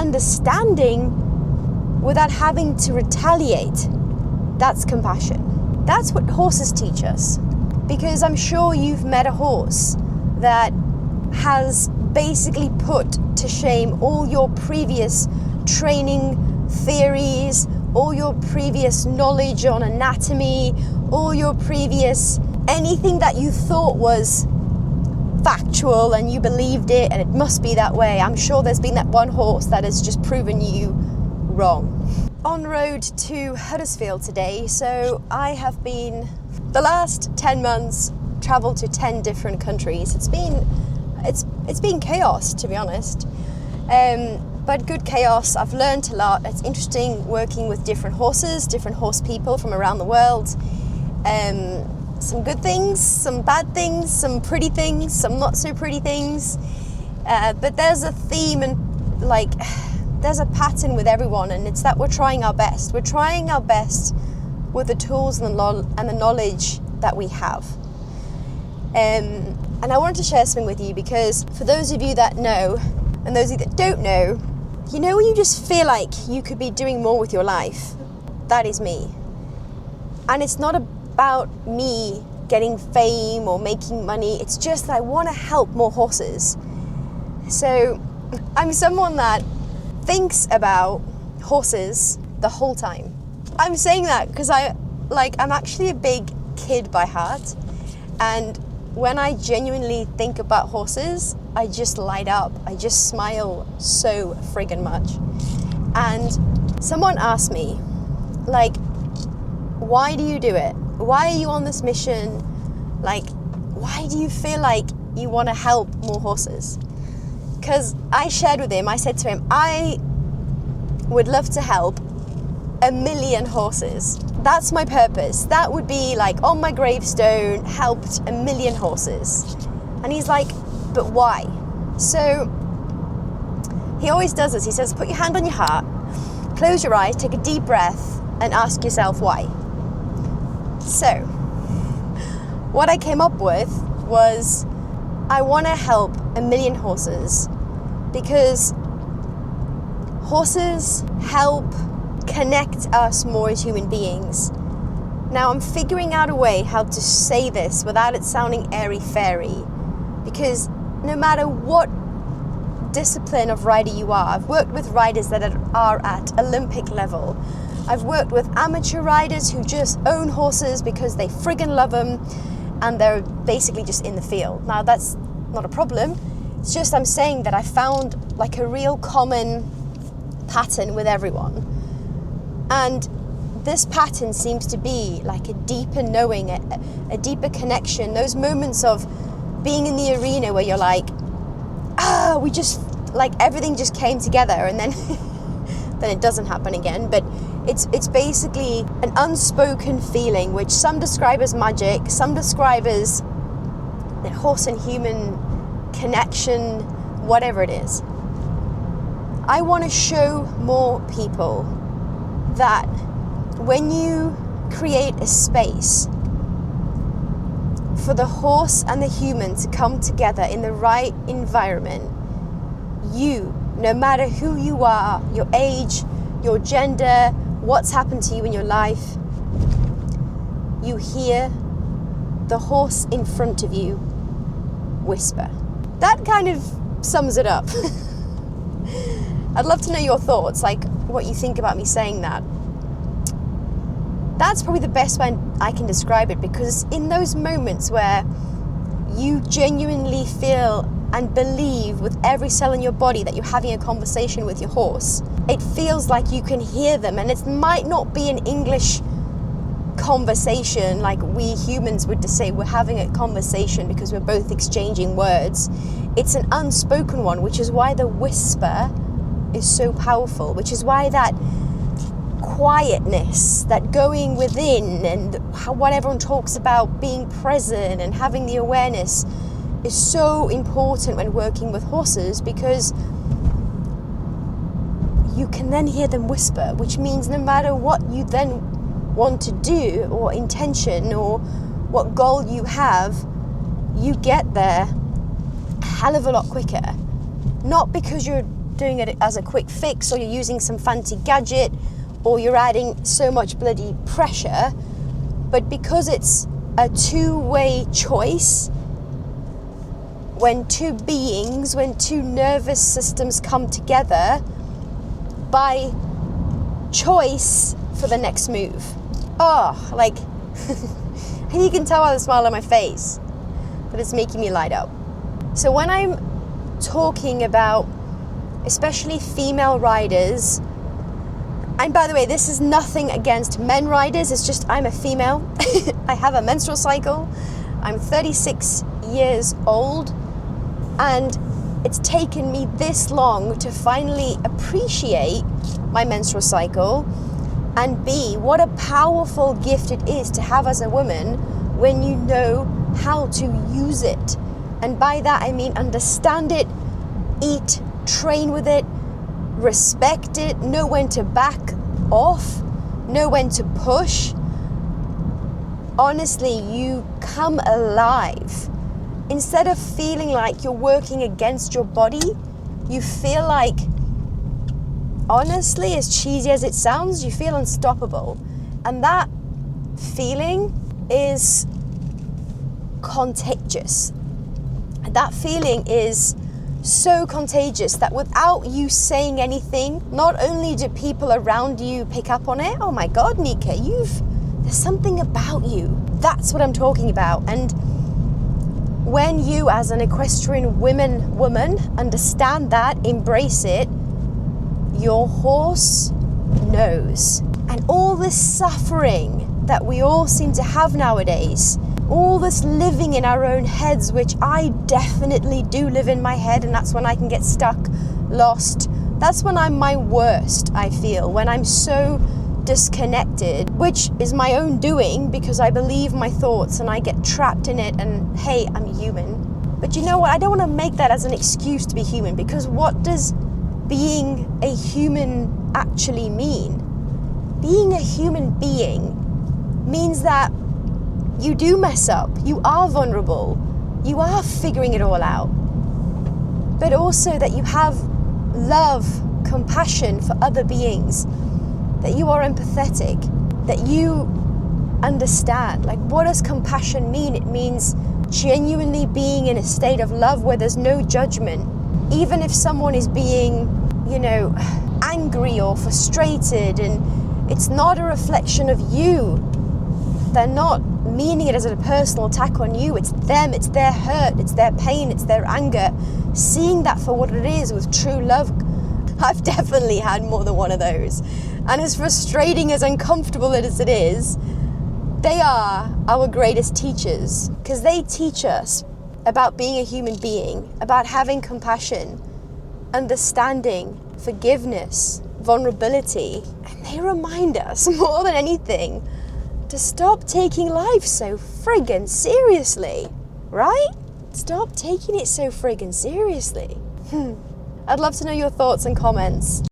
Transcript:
understanding without having to retaliate. That's compassion. That's what horses teach us. Because I'm sure you've met a horse that has basically put to shame all your previous training theories, all your previous knowledge on anatomy, all your previous anything that you thought was factual and you believed it and it must be that way. I'm sure there's been that one horse that has just proven you wrong. On road to Huddersfield today, so I have been, the last 10 months, traveled to 10 different countries. It's been chaos, to be honest, but good chaos. I've learned a lot. It's interesting working with different horses, different horse people from around the world. Some good things, some bad things, some pretty things, some not so pretty things, but there's a theme and there's a pattern with everyone, and it's that we're trying our best. We're trying our best with the tools and the knowledge that we have. And I wanted to share something with you because for those of you that know, and those of you that don't know, you know when you just feel like you could be doing more with your life? That is me. And it's not about me getting fame or making money. It's just that I want to help more horses. So I'm someone that thinks about horses the whole time. I'm saying that because I'm actually a big kid by heart, and when I genuinely think about horses, I just light up. I just smile so friggin' much. And someone asked me, why do you do it? Why are you on this mission? Why do you feel like you want to help more horses? Because I shared with him, I said to him, I would love to help 1 million horses. That's my purpose. That would be on my gravestone, helped 1 million horses. And he's like, but why? So he always does this. He says, put your hand on your heart, close your eyes, take a deep breath, and ask yourself why. So what I came up with was, I want to help 1 million horses because horses help connect us more as human beings. Now I'm figuring out a way how to say this without it sounding airy-fairy, because no matter what discipline of rider you are, I've worked with riders that are at Olympic level. I've worked with amateur riders who just own horses because they friggin' love them and they're basically just in the field. Now that's not a problem. It's just I'm saying that I found a real common pattern with everyone. And this pattern seems to be a deeper knowing, a deeper connection. Those moments of being in the arena where you're we just, everything just came together, and then then it doesn't happen again. But it's basically an unspoken feeling, which some describe as magic, some describe as the horse and human connection, whatever it is. I want to show more people that when you create a space for the horse and the human to come together in the right environment, you, no matter who you are, your age, your gender, what's happened to you in your life, you hear the horse in front of you whisper. That kind of sums it up. I'd love to know your thoughts, what you think about me saying that. That's probably the best way I can describe it, because in those moments where you genuinely feel and believe with every cell in your body that you're having a conversation with your horse, it feels like you can hear them, and it might not be an English conversation like we humans would just say we're having a conversation because we're both exchanging words. It's an unspoken one, which is why the whisper is so powerful, which is why that quietness, that going within, and what everyone talks about being present and having the awareness is so important when working with horses, because you can then hear them whisper, which means no matter what you then want to do or intention or what goal you have, you get there a hell of a lot quicker. Not because you're doing it as a quick fix, or you're using some fancy gadget, or you're adding so much bloody pressure, but because it's a two-way choice, when two beings, when two nervous systems come together by choice for the next move. And you can tell by the smile on my face that it's making me light up. So when I'm talking about especially female riders, and by the way, this is nothing against men riders, it's just I'm a female. I have a menstrual cycle. I'm 36 years old, and it's taken me this long to finally appreciate my menstrual cycle, and B, what a powerful gift it is to have as a woman when you know how to use it. And by that I mean understand it, eat, train with it, respect it, know when to back off, know when to push. Honestly, you come alive. Instead of feeling like you're working against your body, you feel like, honestly, as cheesy as it sounds, you feel unstoppable. And that feeling is contagious. That feeling is so contagious that without you saying anything, not only do people around you pick up on it, oh my God, Nika, there's something about you. That's what I'm talking about. And when you, as an equestrian woman, understand that, embrace it, your horse knows. And all this suffering that we all seem to have nowadays, all this living in our own heads, which I definitely do live in my head, and that's when I can get stuck, lost. That's when I'm my worst, I feel, when I'm so disconnected, which is my own doing because I believe my thoughts and I get trapped in it, and hey, I'm human. But you know what? I don't want to make that as an excuse to be human, because what does being a human actually mean? Being a human being means that you do mess up, you are vulnerable, you are figuring it all out, but also that you have love, compassion for other beings, that you are empathetic, that you understand. Like, what does compassion mean? It means genuinely being in a state of love where there's no judgment. Even if someone is being, angry or frustrated, and it's not a reflection of you, they're not meaning it as a personal attack on you. It's them, it's their hurt, it's their pain, it's their anger. Seeing that for what it is with true love. I've definitely had more than one of those. And as frustrating, as uncomfortable as it is, they are our greatest teachers, because they teach us about being a human being, about having compassion, understanding, forgiveness, vulnerability. And they remind us more than anything to stop taking life so friggin' seriously, right? Stop taking it so friggin' seriously. I'd love to know your thoughts and comments.